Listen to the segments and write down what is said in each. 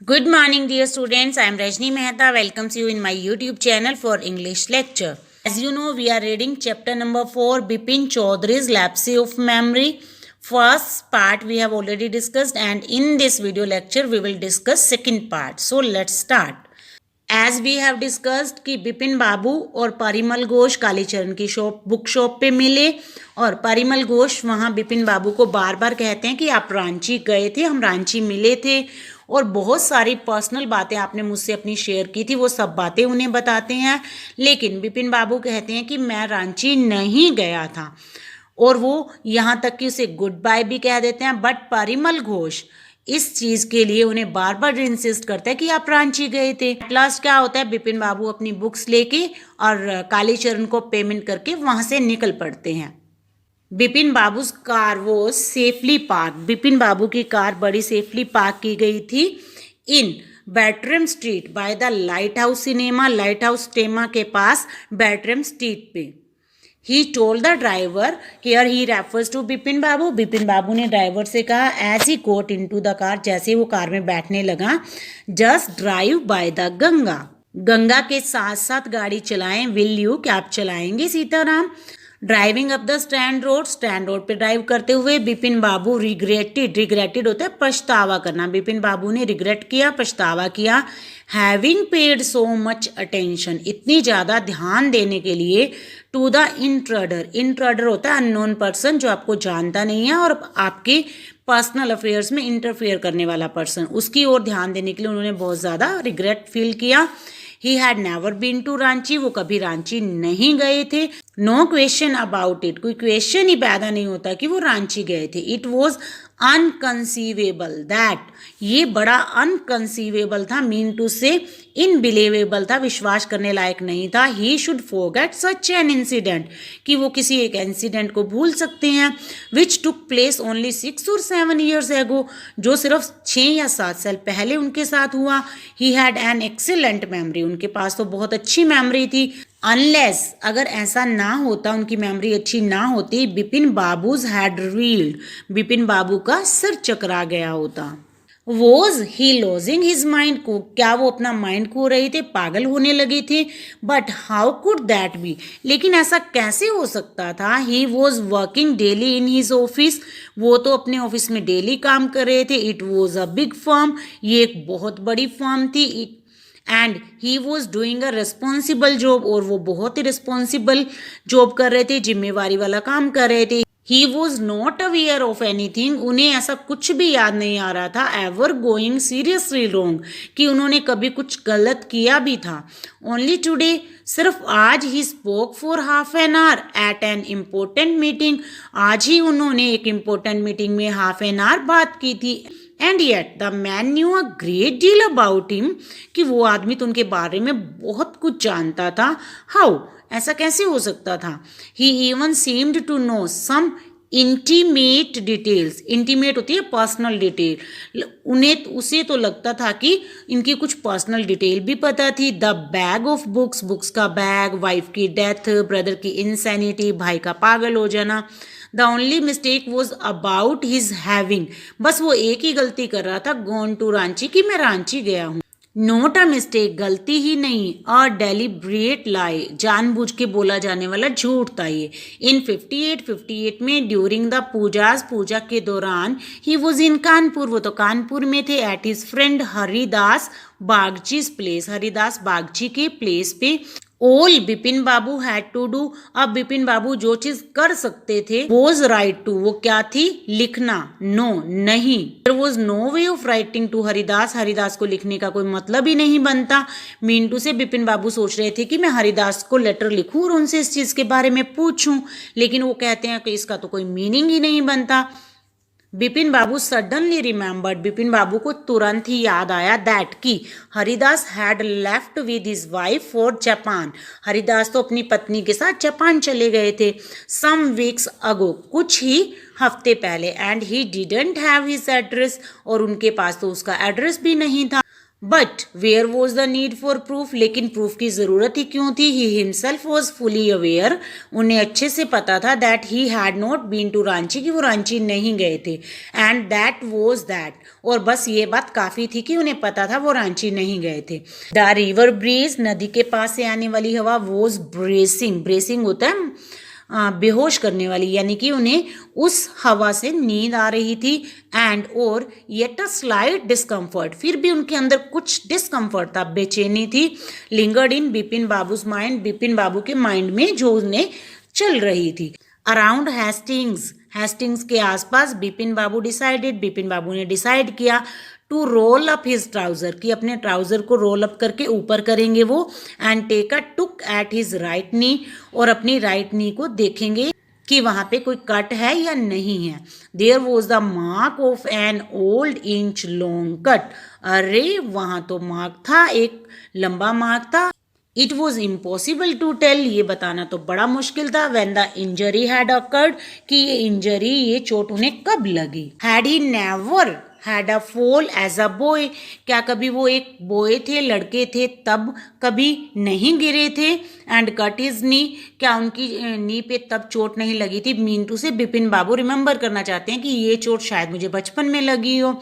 Good morning, dear students. I am Rajni Mehta. Welcomes you in my YouTube channel for English lecture. As you know, we are reading chapter number 4, Bipin Chaudhary's Lapse of Memory. First part we have already discussed, and in this video lecture we will discuss second part. So let's start. As we have discussed कि बिपिन बाबू और परिमल घोष कालीचरण की book shop पे मिले और परिमल घोष वहाँ बिपिन बाबू को बार बार कहते हैं कि आप रांची गए थे, हम रांची मिले थे और बहुत सारी पर्सनल बातें आपने मुझसे अपनी शेयर की थी, वो सब बातें उन्हें बताते हैं। लेकिन बिपिन बाबू कहते हैं कि मैं रांची नहीं गया था और वो यहाँ तक कि उसे गुड बाय भी कह देते हैं। बट परिमल घोष इस चीज़ के लिए उन्हें बार बार इंसिस्ट करता है कि आप रांची गए थे। एट लास्ट क्या होता है, बिपिन बाबू अपनी बुक्स लेके और कालीचरण को पेमेंट करके वहाँ से निकल पड़ते हैं। बिपिन बाबू's कार वो सेफली पार्क, बिपिन बाबू की कार बड़ी सेफली पार्क की गई थी in Battram street by the lighthouse cinema, lighthouse cinema के पास बैटरम स्ट्रीट पे। He told the driver, here he refers to Bipin बाबू। बिपिन बाबू ने ड्राइवर से कहा as he got into the car, जैसे वो कार में बैठने लगा, just drive by the Ganga, Ganga के साथ साथ गाड़ी चलाएं। will you, क्या आप चलाएंगे Sitaram. Driving up the stand road पे ड्राइव करते हुए बिपिन बाबू रिग्रेटेड होता है पछतावा करना। बिपिन बाबू ने रिग्रेट किया, पछतावा किया। Having paid so much attention, इतनी ज़्यादा ध्यान देने के लिए टू द इंट्रूडर होता है अननोन पर्सन, जो आपको जानता नहीं है और आपके पर्सनल अफेयर्स में इंटरफेयर करने वाला पर्सन, उसकी ओर ध्यान देने के लिए उन्होंने बहुत ज़्यादा रिग्रेट फील किया। He had never been to Ranchi, वो कभी रांची नहीं गए थे। नो क्वेश्चन अबाउट इट, कोई क्वेश्चन ही पैदा नहीं होता कि वो रांची गए थे। इट वॉज अनकंसीवेबल दैट, ये बड़ा अनकंसीवेबल था, मीन टू से इनबिलीवेबल था, विश्वास करने लायक नहीं था। He should forget such an incident, कि वो किसी एक इंसिडेंट को भूल सकते हैं। विच took place only 6 or 7 years एगो, जो सिर्फ 6 या 7 साल पहले उनके साथ हुआ। He had an excellent memory, उनके पास तो बहुत अच्छी मेमोरी थी। अनलेस, अगर ऐसा ना होता, उनकी मेमोरी अच्छी ना होती, बिपिन बाबूज हैड रील्ड, बिपिन बाबू का सिर चकरा गया होता। Was he lodging his mind, को क्या वो अपना माइंड खो रहे थे, पागल होने लगे थे। But how could that be, लेकिन ऐसा कैसे हो सकता था। He was working daily in his office, वो तो अपने ऑफिस में डेली काम कर रहे थे। It was a big firm, ये एक बहुत बड़ी फर्म थी। And he was doing a responsible job, और वो बहुत ही रिस्पॉन्सिबल जॉब कर रहे थे, जिम्मेवारी वाला काम कर रहे थे। He was not aware of anything, उन्हें ऐसा कुछ भी याद नहीं आ रहा था। एवर गोइंग सीरियसली रॉन्ग, कि उन्होंने कभी कुछ गलत किया भी था। ओनली टुडे, सिर्फ आज ही spoke for half an hour at an important meeting, आज ही उन्होंने एक इम्पोर्टेंट मीटिंग में हाफ एन आवर बात की थी। And yet the man knew a great deal about him, कि वो आदमी तो उनके बारे में बहुत कुछ जानता था। हाउ, ऐसा कैसे हो सकता था। He even seemed to know some intimate details, intimate होती है पर्सनल डिटेल, उन्हें उसे तो लगता था कि इनकी कुछ पर्सनल डिटेल भी पता थी। The bag of books, books का बैग, वाइफ की डेथ, ब्रदर की इंसैनिटी, भाई का पागल हो जाना। The only mistake was about his having, बस वो एक ही गलती कर रहा था, गॉन टू रांची, कि मैं रांची गया हूँ। नोट अ मिस्टेक, गलती ही नहीं, अ डेलिब्रेट लाई, जानबूझ के बोला जाने वाला झूठ था ये। इन 58 में ड्यूरिंग द पूजास, पूजा के दौरान, ही वॉज इन कानपुर, वो तो कानपुर में थे। At his friend Haridas Bagchi's place, Haridas Bagchi के प्लेस पे। ऑल बिपिन बाबू हैड टू डू, अब बिपिन बाबू जो चीज कर सकते थे, वॉज राइट टू, वो क्या थी, लिखना। नो, नहीं, there was no way of writing to Haridas, Haridas को लिखने का कोई मतलब ही नहीं बनता। मिंटू से बिपिन बाबू सोच रहे थे कि मैं हरिदास को लेटर लिखूं और उनसे इस चीज के बारे में पूछूं, लेकिन वो कहते हैं कि इसका तो कोई मीनिंग ही नहीं बनता। बिपिन बाबू सडनली रिमेंबर्ड, बिपिन बाबू को तुरंत ही याद आया दैट कि Haridas had left with his wife for Japan, Haridas तो अपनी पत्नी के साथ जापान चले गए थे। सम वीक्स अगो, कुछ ही हफ्ते पहले। And he didn't have his address, और उनके पास तो उसका एड्रेस भी नहीं था। But where was the need for proof, लेकिन प्रूफ की ज़रूरत ही क्यों थी? He himself was fully aware, उन्हें अच्छे से पता था that he had not been to Ranchi, कि वो रांची नहीं गए थे, एंड दैट वॉज दैट, और बस ये बात काफ़ी थी कि उन्हें पता था वो रांची नहीं गए थे। द रिवर ब्रीज, नदी के पास से आने वाली हवा, वॉज ब्रेसिंग, ब्रेसिंग होता है बेहोश करने वाली, यानी कि उन्हें उस हवा से नींद आ रही थी, एंड और येट अ स्लाइट डिस्कम्फर्ट, फिर भी उनके अंदर कुछ डिस्कम्फर्ट था, बेचैनी थी, लिंगर्ड इन बिपिन बाबूज माइंड, बिपिन बाबू के माइंड में जो उन्हें चल रही थी। अराउंड हेस्टिंग्स, हेस्टिंग्स के आसपास बिपिन बाबू ने डिसाइड किया to roll up his trouser, कि अपने ट्राउजर को रोल अप करके ऊपर करेंगे वो, and take a look at his right knee, और अपनी राइट नी को देखेंगे कि वहाँ पे कोई कट है या नहीं है। There was the mark of an old inch long cut, अरे वहाँ तो मार्क था, एक लंबा मार्क था। It was impossible to tell, ये बताना तो बड़ा मुश्किल था, when the injury had occurred, कि ये इंजरी, ये चोट उन्हें कब लगी। Had he never had a fall as a boy, क्या कभी वो एक बॉय थे, लड़के थे, तब कभी नहीं गिरे थे। एंड कट हिज नी, क्या उनकी नी पे तब चोट नहीं लगी थी? मींटू से बिपिन बाबू रिमेंबर करना चाहते हैं कि ये चोट शायद मुझे बचपन में लगी हो।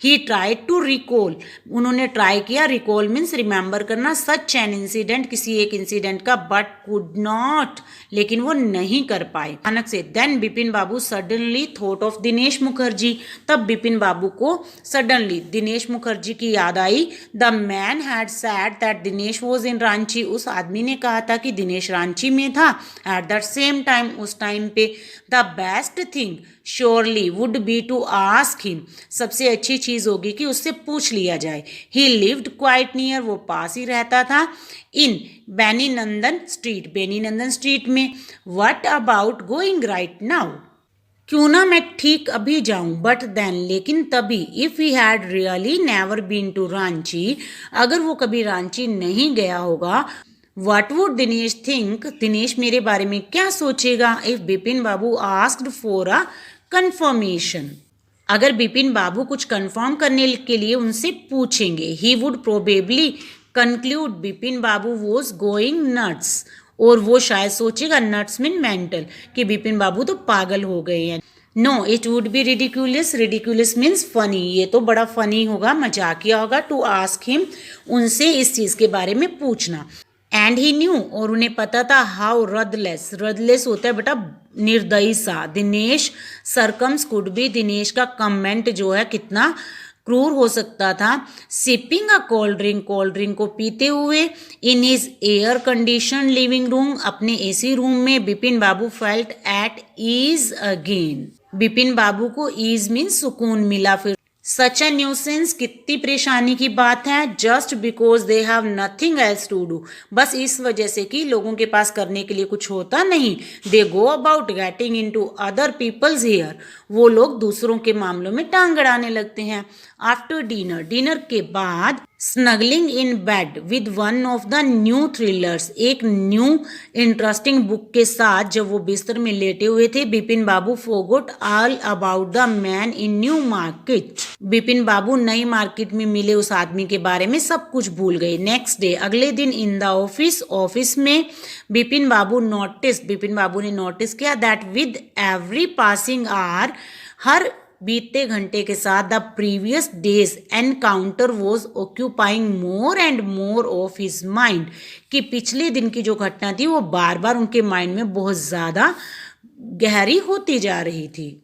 ही ट्राइड टू रिकॉल, उन्होंने ट्राई किया, रिकॉल मीन्स रिमेंबर करना, सच एन इंसिडेंट, किसी एक इंसिडेंट का, बट कुड नॉट, लेकिन वो नहीं कर पाए अचानक से। देन बिपिन बाबू suddenly thought of Dinesh Mukherjee, तब बिपिन बाबू को सडनली दिनेश मुखर्जी की याद आई। The man had said that Dinesh was in Ranchi, उस आदमी ने कहा था कि दिनेश रांची में था। एट दैट सेम टाइम, उस टाइम पे, the best thing surely would be to ask him, सबसे अच्छी चीज़ होगी कि उससे पूछ लिया जाए। ही लिव्ड क्वाइट नियर, वो पास ही रहता था, इन बेनी नंदन स्ट्रीट, बेनी नंदन स्ट्रीट में। What about going right now, क्यों ना मैं ठीक अभी जाऊं, बट देन, लेकिन तभी, if he had really never been to Ranchi, अगर वो कभी रांची नहीं गया होगा, what would Dinesh think, Dinesh मेरे बारे में क्या सोचेगा, if Bipin Babu asked for a confirmation, अगर बिपिन बाबू कुछ कंफर्म करने के लिए उनसे पूछेंगे। He would probably conclude Bipin Babu was going nuts, और वो शायद सोचेगा, नट्स मीन मेंटल, कि बिपिन बाबू तो पागल हो गए हैं। No, it would be ridiculous, ridiculous means funny, ये तो बड़ा फनी होगा, मजाकिया होगा, टू आस्क हिम, उनसे इस चीज़ के बारे में पूछना। एंड ही न्यू, और उन्हें पता था, हाउ रदलेस, रदलेस होता है बेटा निर्दयी सा, Dinesh sarcasms could be, Dinesh का कमेंट जो है कितना क्रूर हो सकता था। Sipping a cold drink, cold drink को पीते हुए, in his air condition living room, अपने एसी रूम में, बिपिन बाबू felt at ease again, Bipin बाबू को ईज मीन सुकून मिला फिर। सच अ न्यूसेंस, कितनी परेशानी की बात है, just because they have nothing else to do, बस इस वजह से कि लोगों के पास करने के लिए कुछ होता नहीं। They go about getting into other people's hair, वो लोग दूसरों के मामलों में टांग अड़ाने लगते हैं। आफ्टर डिनर, डिनर के बाद, snuggling in bed with one of the new thrillers, एक न्यू इंटरेस्टिंग बुक के साथ जब वो बिस्तर में लेटे हुए थे, बिपिन बाबू forgot all about the man in New Market, Bipin बाबू नई मार्केट में मिले उस आदमी के बारे में सब कुछ भूल गए। नेक्स्ट डे, अगले दिन, इन द ऑफिस, ऑफिस में, बिपिन बाबू ने नोटिस किया that with every passing hour, हर बीतते घंटे के साथ, the previous day's encounter was occupying more and more of his mind, कि पिछले दिन की जो घटना थी वो बार बार उनके माइंड में बहुत ज़्यादा गहरी होती जा रही थी।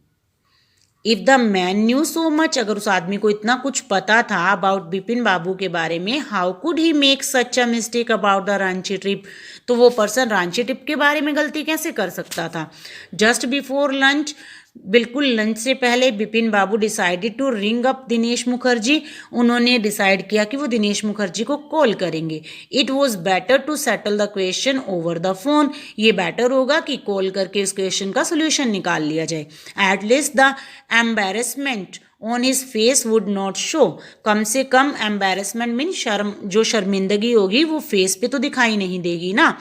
If the man new so much, अगर उस आदमी को इतना कुछ पता था अबाउट बिपिन बाबू के बारे में, how could he make such a mistake about the Ranchi trip, तो वो पर्सन रांची ट्रिप के बारे में गलती कैसे कर सकता था। जस्ट बिफोर लंच, बिल्कुल लंच से पहले, बिपिन बाबू decided to ring up Dinesh Mukherjee, उन्होंने डिसाइड किया कि वो दिनेश मुखर्जी को कॉल करेंगे। It was better to settle the question over the phone, ये बेटर होगा कि कॉल करके इस क्वेश्चन का सोल्यूशन निकाल लिया जाए। At least the embarrassment on his face would not show, कम से कम एम्बेरसमेंट मीन शर्म, जो शर्मिंदगी होगी वो फेस पे तो दिखाई नहीं देगी ना।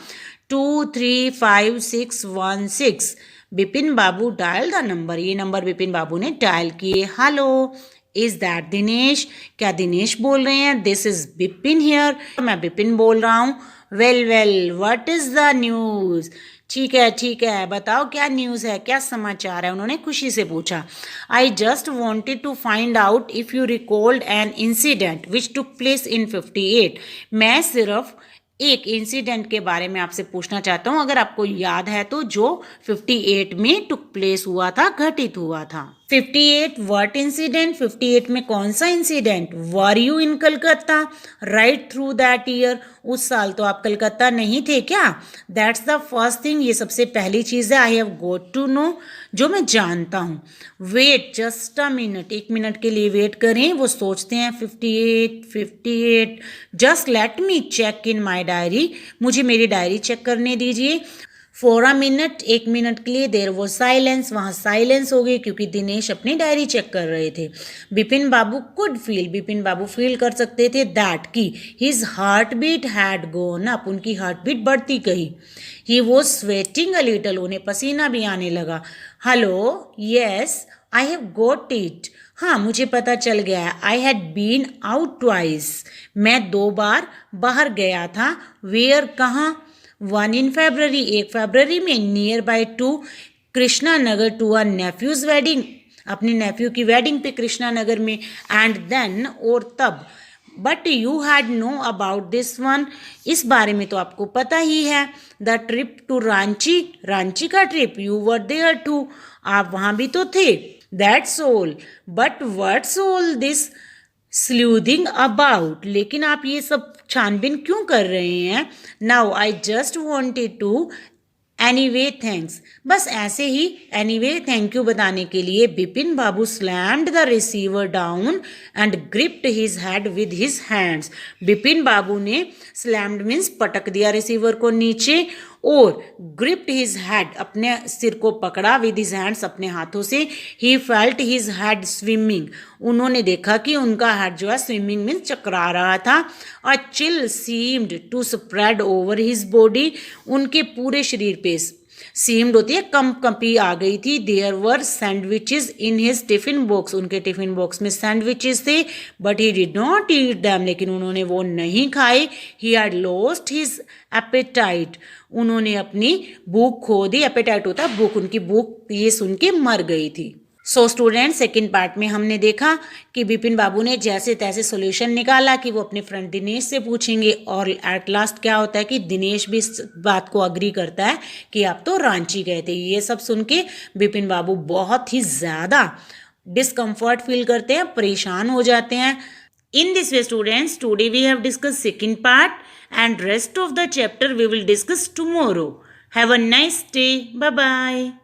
235616, बिपिन बाबू डायल द नंबर, ये नंबर बिपिन बाबू ने डायल किए। Hello, is that Dinesh? क्या दिनेश बोल रहे हैं? दिस इज बिपिन हियर, मैं बिपिन बोल रहा हूँ। Well well, what is the news? ठीक है, बताओ क्या न्यूज़ है, क्या समाचार है? उन्होंने खुशी से पूछा। I just wanted to find out if you recalled an incident which took place in 58। मैं सिर्फ एक इंसिडेंट के बारे में आपसे पूछना चाहता हूँ, अगर आपको याद है तो, जो 58 में टुक प्लेस हुआ था, घटित हुआ था। 58 व्हाट इंसिडेंट? 58 में कौन सा incident? Were you in Calcutta right through that year? उस साल तो आप कलकत्ता नहीं थे क्या? दैट्स द फर्स्ट थिंग, ये सबसे पहली चीज़ है। I have got to know, जो मैं जानता हूँ। Wait just a minute, 1 minute के लिए वेट करें, वो सोचते हैं 58 just let me check in my diary, मुझे मेरी डायरी चेक करने दीजिए। फॉर अ मिनट, 1 मिनट के लिए देर वो साइलेंस, वहाँ साइलेंस हो गई क्योंकि दिनेश अपनी डायरी चेक कर रहे थे। बिपिन बाबू कुड फील, बिपिन बाबू फील कर सकते थे दैट की his heartbeat had gone up, उनकी हार्ट बीट बढ़ती गई। He was sweating a little, उन्हें पसीना भी आने लगा। Hello, yes I have got it, हाँ मुझे पता चल गया है। I had been out twice, मैं 2 बार बाहर गया था। वेयर, कहाँ? 1 in February, 1 फरवरी में, nearby to Krishna Nagar, to a nephew's wedding, अपने नेफ्यू की वेडिंग पे कृष्णा नगर में। एंड देन, और तब। But you had no about this one, इस बारे में तो आपको पता ही है। The trip to Ranchi, Ranchi का trip, you were there too, आप वहाँ भी तो थे। That's all, but what's all this sleuthing about, लेकिन आप ये सब छानबीन क्यों कर रहे हैं? Now I just wanted to anyway thanks, बस ऐसे ही एनीवे थैंक यू बताने के लिए। बिपिन बाबू slammed the receiver down and gripped his head with his hands, Bipin बाबू ने स्लैम्ड मीन्स पटक दिया रिसीवर को नीचे, और ग्रिप्ड हिज हेड, अपने सिर को पकड़ा, विद हिज हैंड्स, अपने हाथों से। He felt his head swimming, उन्होंने देखा कि उनका हेड जो है स्विमिंग मीन्स चकरा रहा था। A chill seemed to spread over his body, उनके पूरे शरीर पे, सीम्ड होती है कंपी आ गई थी। There were sandwiches in his tiffin box, उनके टिफिन बॉक्स में सैंडविचेस थे। But he did not eat them, लेकिन उन्होंने वो नहीं खाए। He had lost his appetite, उन्होंने अपनी भूख खो दी। एपेटाइट होता है भूख, उनकी भूख ये सुन के मर गई थी। सो स्टूडेंट, सेकंड पार्ट में हमने देखा कि बिपिन बाबू ने जैसे तैसे सॉल्यूशन निकाला कि वो अपने फ्रेंड दिनेश से पूछेंगे, और एट लास्ट क्या होता है कि दिनेश भी इस बात को अग्री करता है कि आप तो रांची गए थे। ये सब सुन के बिपिन बाबू बहुत ही ज़्यादा डिस्कम्फर्ट फील करते हैं, परेशान हो जाते हैं। In this way students, today we have discussed second part and rest of the chapter we will discuss tomorrow. Have a nice day. Bye bye.